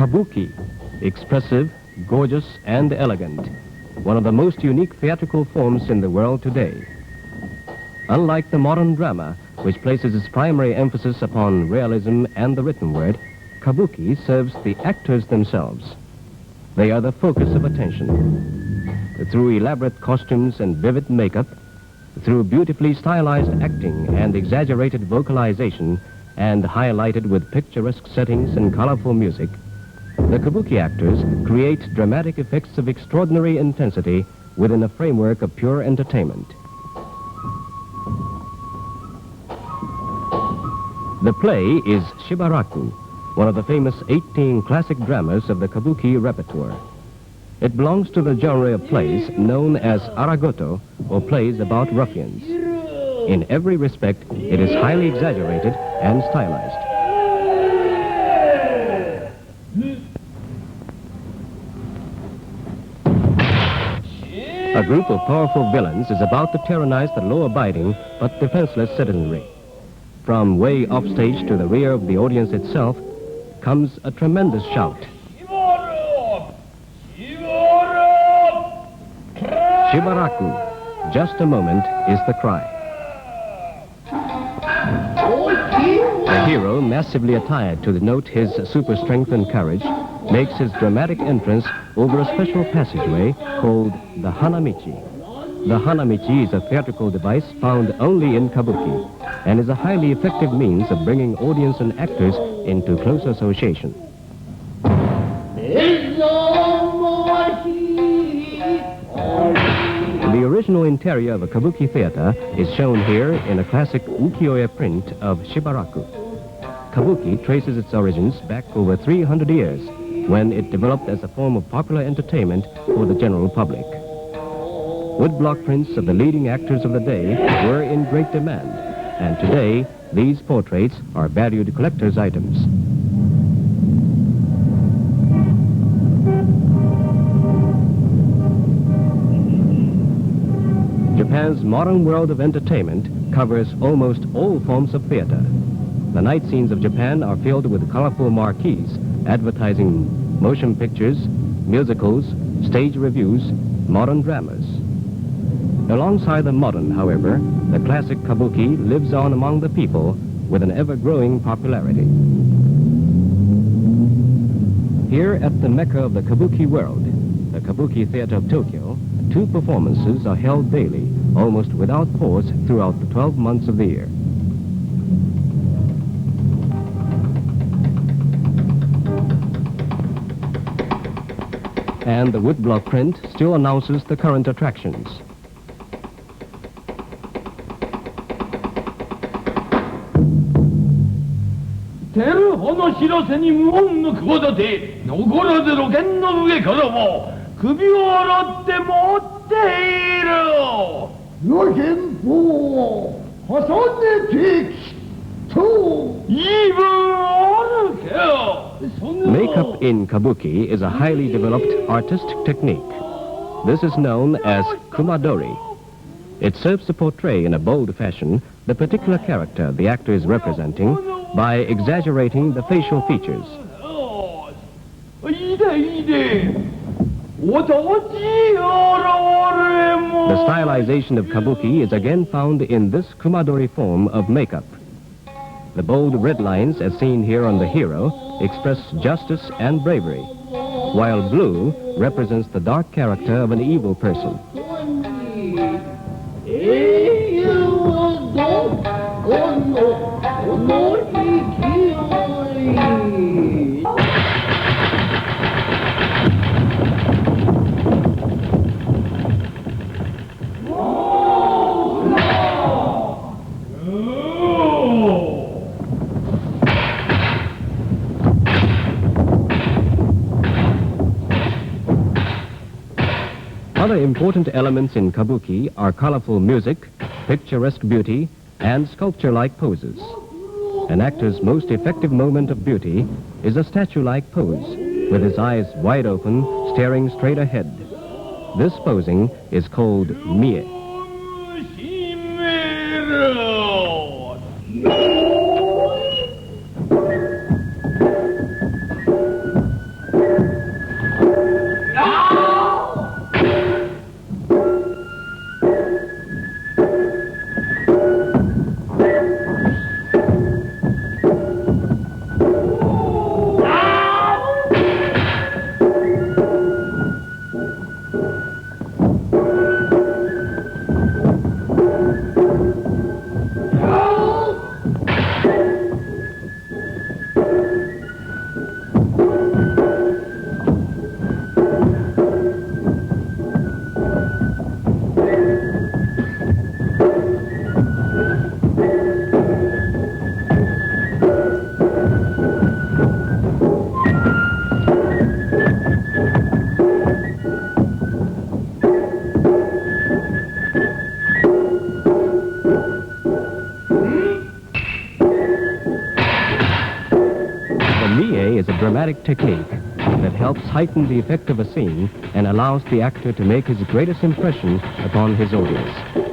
Kabuki, expressive, gorgeous, and elegant, one of the most unique theatrical forms in the world today. Unlike the modern drama, which places its primary emphasis upon realism and the written word, Kabuki serves the actors themselves. They are the focus of attention. Through elaborate costumes and vivid makeup, through beautifully stylized acting and exaggerated vocalization, and highlighted with picturesque settings and colorful music, the Kabuki actors create dramatic effects of extraordinary intensity within a framework of pure entertainment. The play is Shibaraku, one of the famous 18 classic dramas of the Kabuki repertoire. It belongs to the genre of plays known as aragoto, or plays about ruffians. In every respect, it is highly exaggerated and stylized. A group of powerful villains is about to tyrannize the law-abiding but defenseless citizenry. From way offstage to the rear of the audience itself comes a tremendous shout. Shibaraku, just a moment, is the cry. The hero, massively attired to denote his super strength and courage, makes his dramatic entrance over a special passageway called the Hanamichi. The Hanamichi is a theatrical device found only in Kabuki and is a highly effective means of bringing audience and actors into close association. The original interior of a Kabuki theater is shown here in a classic ukiyo-e print of Shibaraku. Kabuki traces its origins back over 300 years, when it developed as a form of popular entertainment for the general public. Woodblock prints of the leading actors of the day were in great demand, and today these portraits are valued collector's items. Japan's modern world of entertainment covers almost all forms of theater. The night scenes of Japan are filled with colorful marquees advertising motion pictures, musicals, stage reviews, modern dramas. Alongside the modern, however, the classic Kabuki lives on among the people with an ever-growing popularity. Here at the Mecca of the Kabuki world, the Kabuki Theater of Tokyo, 2 performances are held daily, almost without pause throughout the 12 months of the year. And the woodblock print still announces the current attractions. Makeup in Kabuki is a highly developed artistic technique. This is known as Kumadori. It serves to portray in a bold fashion the particular character the actor is representing by exaggerating the facial features. The stylization of Kabuki is again found in this Kumadori form of makeup. The bold red lines, as seen here on the hero, express justice and bravery, while blue represents the dark character of an evil person. Other important elements in Kabuki are colorful music, picturesque beauty, and sculpture-like poses. An actor's most effective moment of beauty is a statue-like pose, with his eyes wide open, staring straight ahead. This posing is called mie. dramatic technique that helps heighten the effect of a scene and allows the actor to make his greatest impression upon his audience.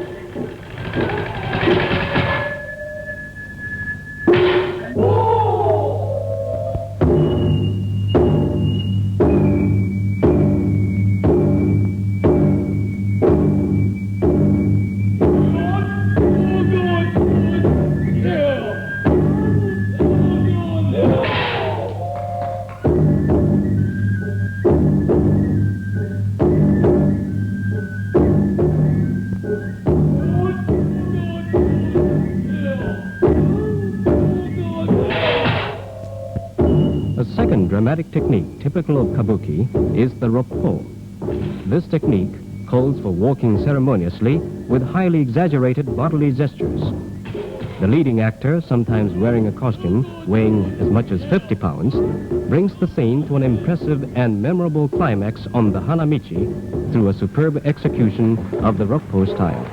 A second dramatic technique typical of Kabuki is the roppo. This technique calls for walking ceremoniously with highly exaggerated bodily gestures. The leading actor, sometimes wearing a costume weighing as much as 50 pounds, brings the scene to an impressive and memorable climax on the Hanamichi through a superb execution of the roppo style.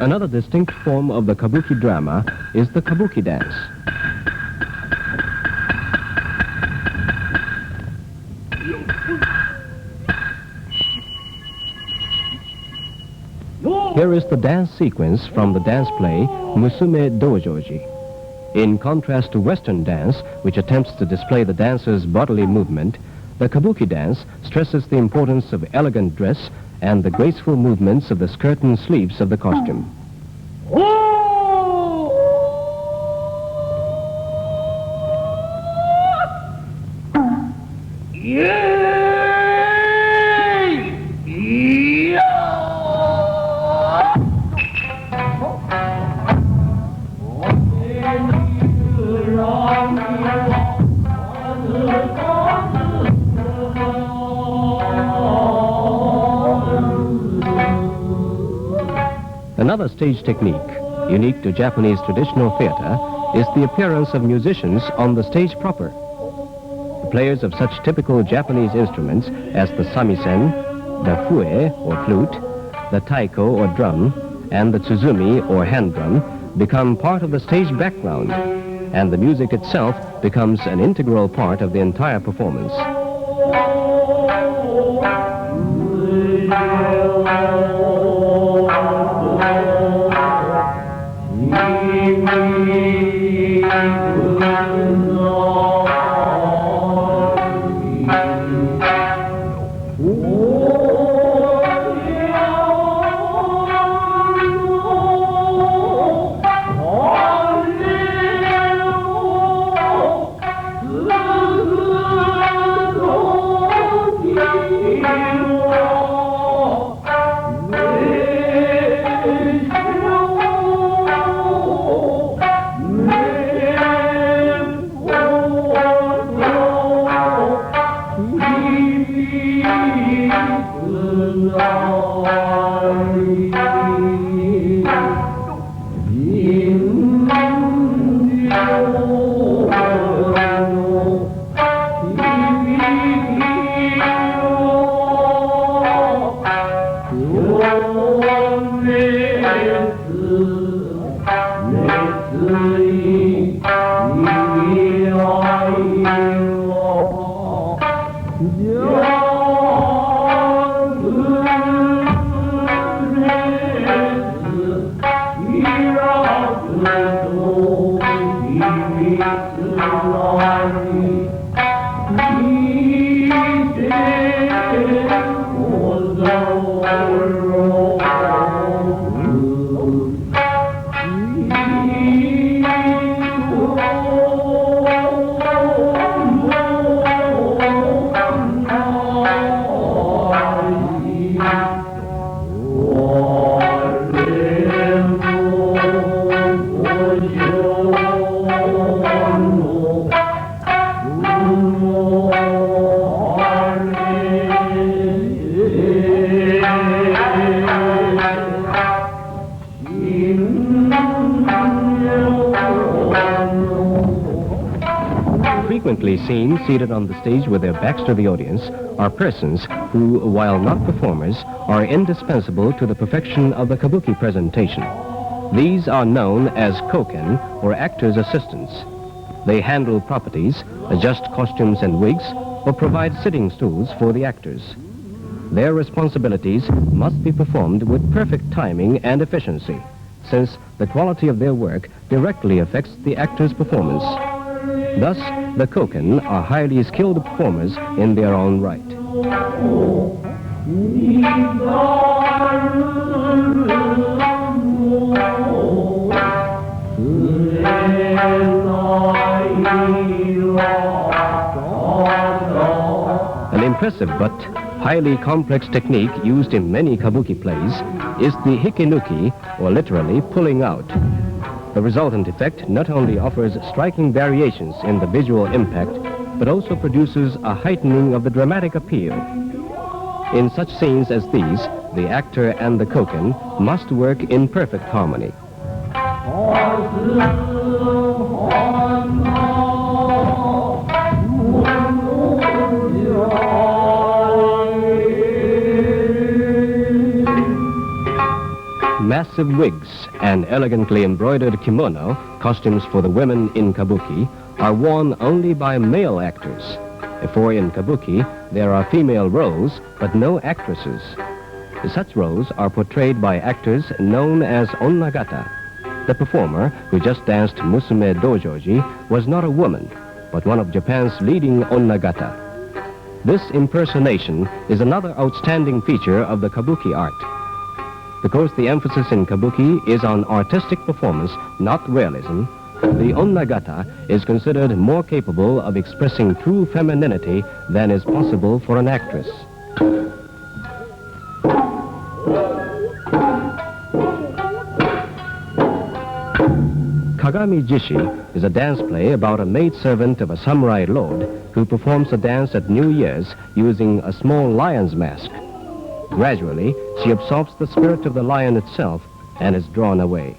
Another distinct form of the Kabuki drama is the Kabuki dance. Here is the dance sequence from the dance play Musume Dojoji. In contrast to Western dance, which attempts to display the dancer's bodily movement, the Kabuki dance stresses the importance of elegant dress and the graceful movements of the skirt and sleeves of the costume. Another stage technique, unique to Japanese traditional theater, is the appearance of musicians on the stage proper. The players of such typical Japanese instruments as the samisen, the fue or flute, the taiko or drum, and the tsuzumi or hand drum become part of the stage background, and the music itself becomes an integral part of the entire performance. frequently seen seated on the stage with their backs to the audience are persons who, while not performers, are indispensable to the perfection of the Kabuki presentation. These are known as koken, or actors' assistants. They handle properties, adjust costumes and wigs, or provide sitting stools for the actors. Their responsibilities must be performed with perfect timing and efficiency, since the quality of their work directly affects the actor's performance. Thus, the koken are highly skilled performers in their own right. An impressive but highly complex technique used in many kabuki plays is the hikinuki, or literally pulling out. The resultant effect not only offers striking variations in the visual impact, but also produces a heightening of the dramatic appeal. In such scenes as these, the actor and the koken must work in perfect harmony. Massive wigs and elegantly embroidered kimono, costumes for the women in kabuki, are worn only by male actors. For in kabuki, there are female roles, but no actresses. Such roles are portrayed by actors known as onnagata. The performer who just danced Musume Dojoji was not a woman, but one of Japan's leading onnagata. This impersonation is another outstanding feature of the kabuki art. Because the emphasis in kabuki is on artistic performance, not realism, the onnagata is considered more capable of expressing true femininity than is possible for an actress. Kagami Jishi is a dance play about a maidservant of a samurai lord who performs a dance at New Year's using a small lion's mask. Gradually, she absorbs the spirit of the lion itself and is drawn away.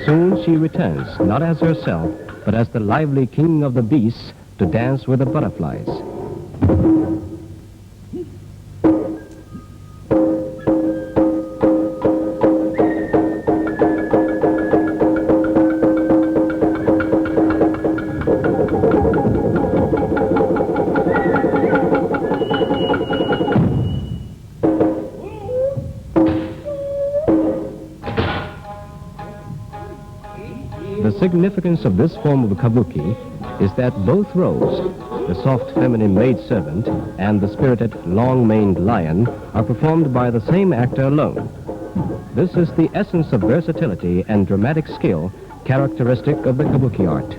Soon she returns, not as herself, but as the lively king of the beasts, to dance with the butterflies. The significance of this form of kabuki is that both roles, the soft feminine maidservant and the spirited long-maned lion, are performed by the same actor alone. This is the essence of versatility and dramatic skill characteristic of the kabuki art.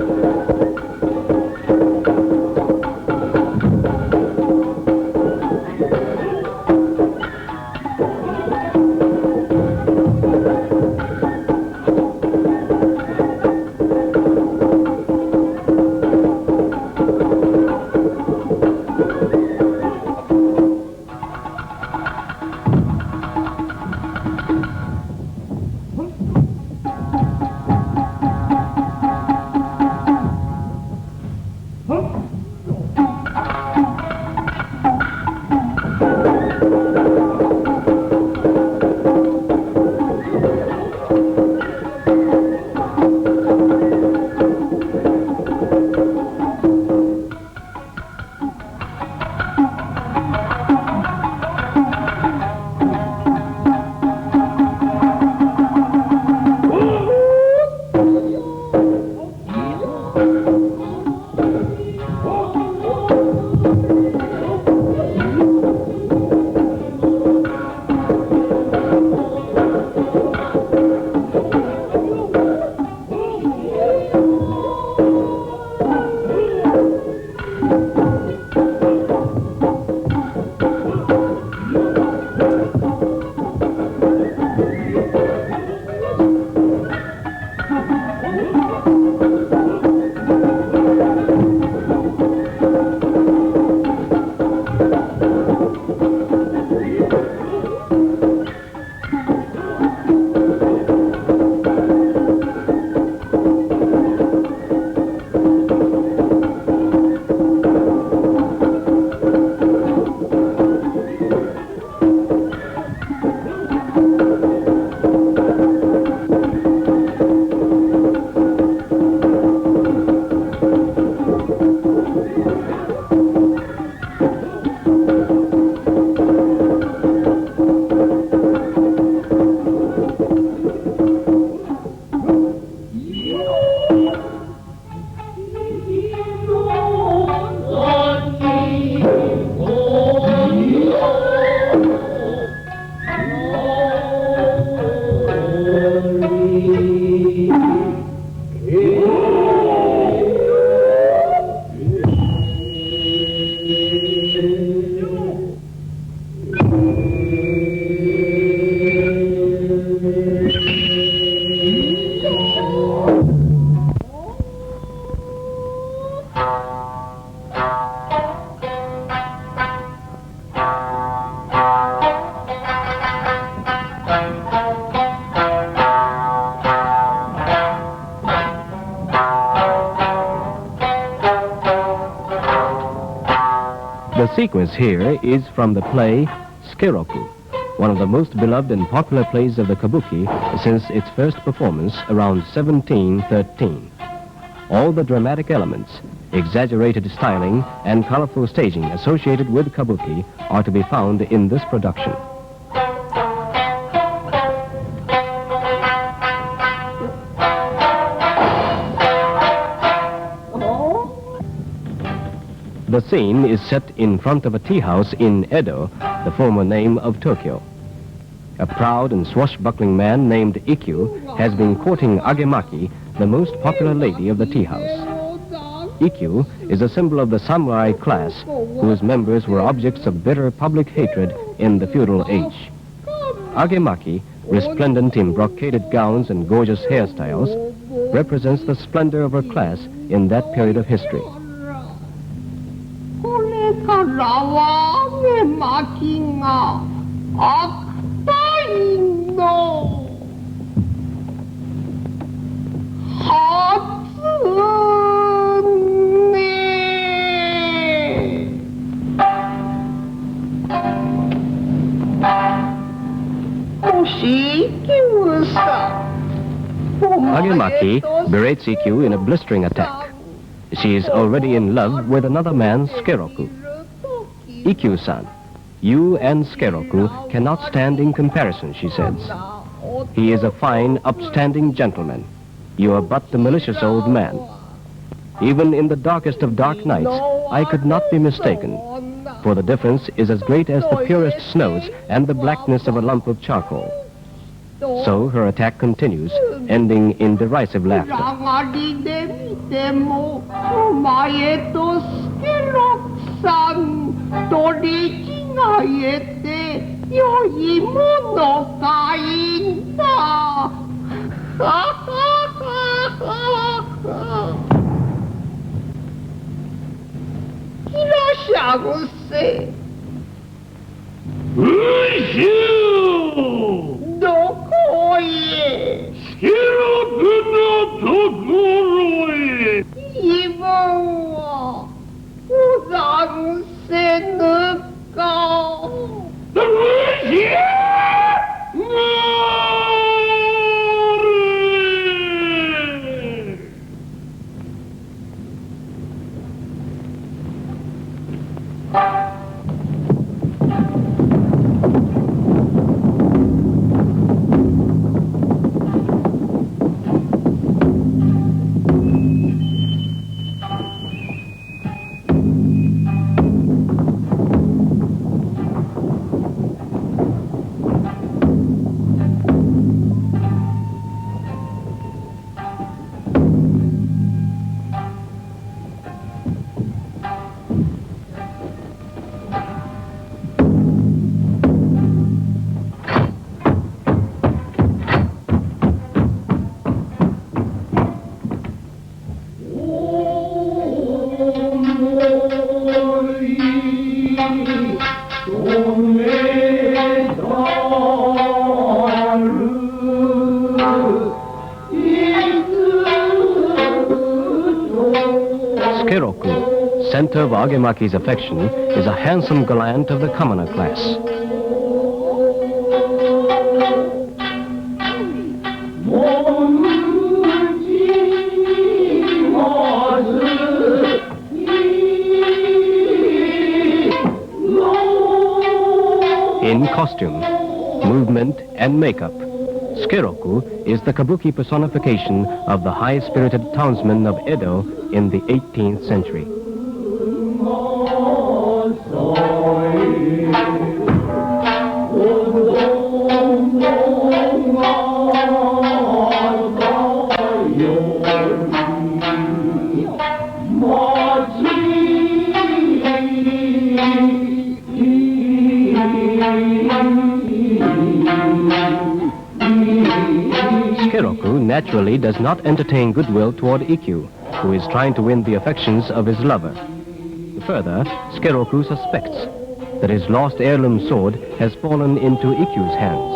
The sequence here is from the play Skeroku, one of the most beloved and popular plays of the Kabuki since its first performance around 1713. All the dramatic elements, exaggerated styling, and colorful staging associated with Kabuki are to be found in this production. The scene is set in front of a tea house in Edo, the former name of Tokyo. A proud and swashbuckling man named Ikkyu has been courting Agemaki, the most popular lady of the tea house. Ikkyu is a symbol of the samurai class, whose members were objects of bitter public hatred in the feudal age. Agemaki, resplendent in brocaded gowns and gorgeous hairstyles, represents the splendor of her class in that period of history. Agemaki berates Ikkyu in a blistering attack. She is already in love with another man, Skeroku. Ikkyu-san, you and Skeroku cannot stand in comparison, she says. He is a fine, upstanding gentleman. You are but the malicious old man. Even in the darkest of dark nights, I could not be mistaken, for the difference is as great as the purest snows and the blackness of a lump of charcoal. So her attack continues, ending in derisive laughter. Skeroku, center of Agemaki's affection, is a handsome gallant of the commoner class. In costume, movement, and makeup, Skeroku is the Kabuki personification of the high-spirited townsmen of Edo in the 18th century. Skeroku naturally does not entertain goodwill toward Ikkyu, who is trying to win the affections of his lover. Further, Skeroku suspects that his lost heirloom sword has fallen into Ikkyu's hands.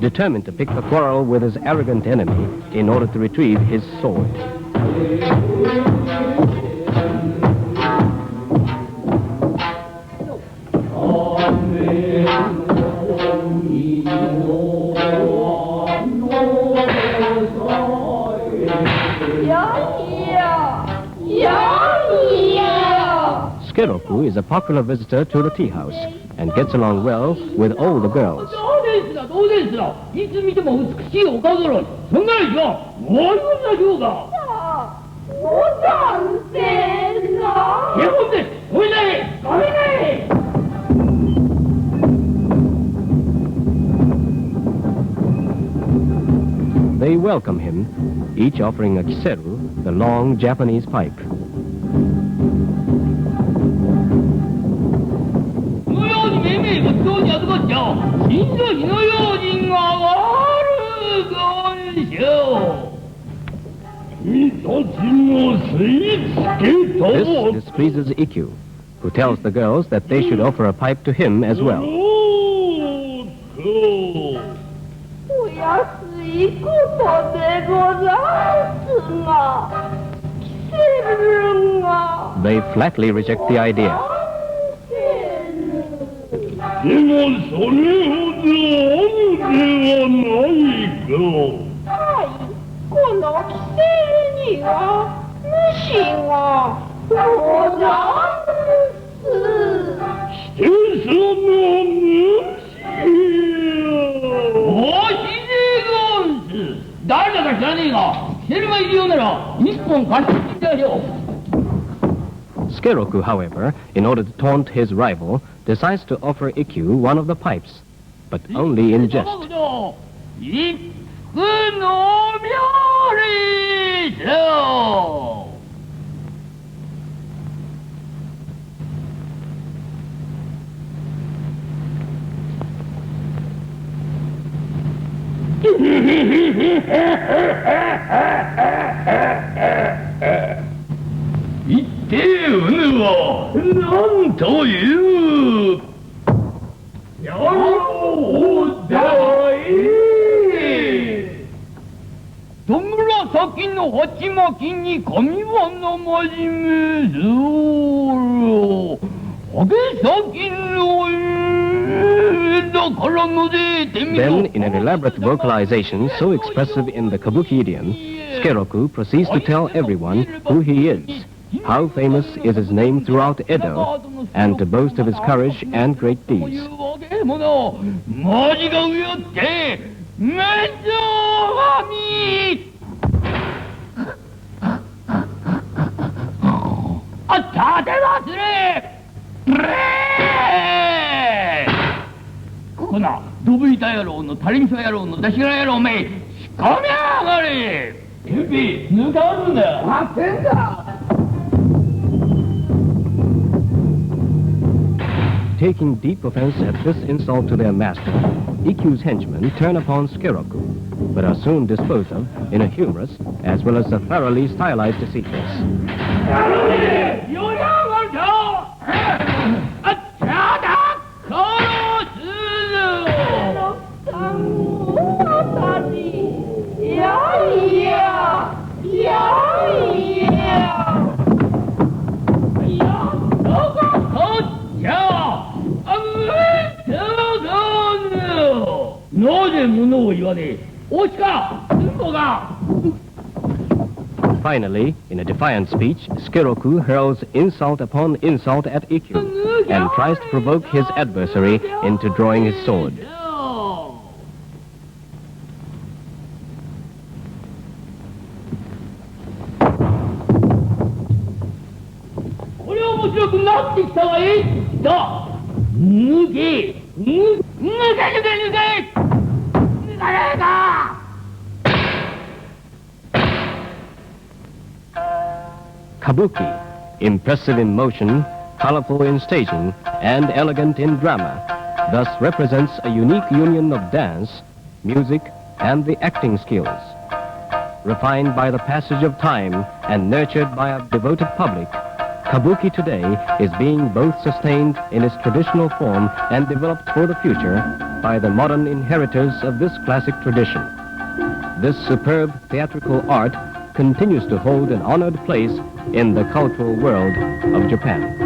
determined to pick a quarrel with his arrogant enemy in order to retrieve his sword. Skeroku is a popular visitor to the tea house and gets along well with all the girls. They welcome him, each offering a kiseru, the long Japanese pipe. This displeases Ikkyu, who tells the girls that they should offer a pipe to him as well. They flatly reject the idea. Skeroku, however, in order to taunt his rival, decides to offer Ikkyu one of the pipes, but only in jest. Then, in an elaborate vocalization so expressive in the Kabuki idiom, Skeroku proceeds to tell everyone who he is, how famous is his name throughout Edo, and to boast of his courage and great deeds. Taking deep offense at this insult to their master, Ikkyu's henchmen turn upon Skeroku, but are soon disposed of in a humorous as well as a thoroughly stylized sequence. Finally, in a defiant speech, Skeroku hurls insult upon insult at Ikkyu and tries to provoke his adversary into drawing his sword. Kabuki, impressive in motion, colorful in staging, and elegant in drama, thus represents a unique union of dance, music, and the acting skills. Refined by the passage of time and nurtured by a devoted public, Kabuki today is being both sustained in its traditional form and developed for the future by the modern inheritors of this classic tradition. This superb theatrical art continues to hold an honored place in the cultural world of Japan.